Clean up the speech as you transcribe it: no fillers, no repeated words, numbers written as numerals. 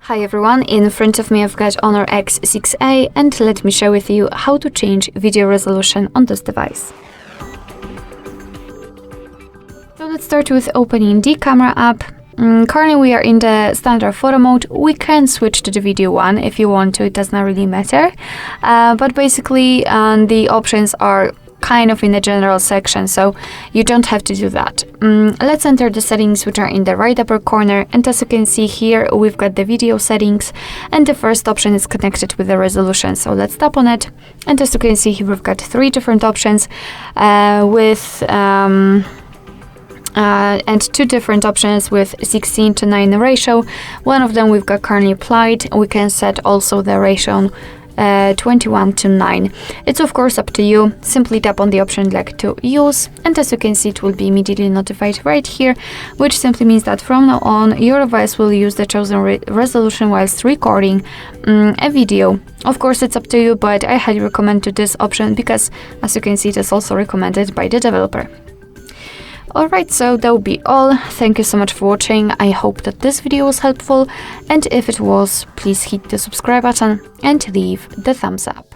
Hi everyone, in front of me I've got HONOR X6A and let me share with you how to change video resolution on this device. So let's start with opening the camera app. Currently we are in the standard photo mode. We can switch to the video one if you want to, it does not really matter. But basically the options are kind of in the general section, so you don't have to do that. Let's enter the settings, which are in the right upper corner, and as you can see here we've got the video settings and the first option is connected with the resolution, so let's tap on it. And as you can see here we've got three different options and two different options with 16:9 ratio. One of them we've got currently applied. We can set also the ratio 21:9. It's of course up to you. Simply tap on the option you'd like to use, and as you can see it will be immediately notified right here, which simply means that from now on your device will use the chosen resolution whilst recording a video. Of course it's up to you, but I highly recommend this option because as you can see it is also recommended by the developer. Alright, so that will be all. Thank you so much for watching. I hope that this video was helpful, and if it was, please hit the subscribe button and leave the thumbs up.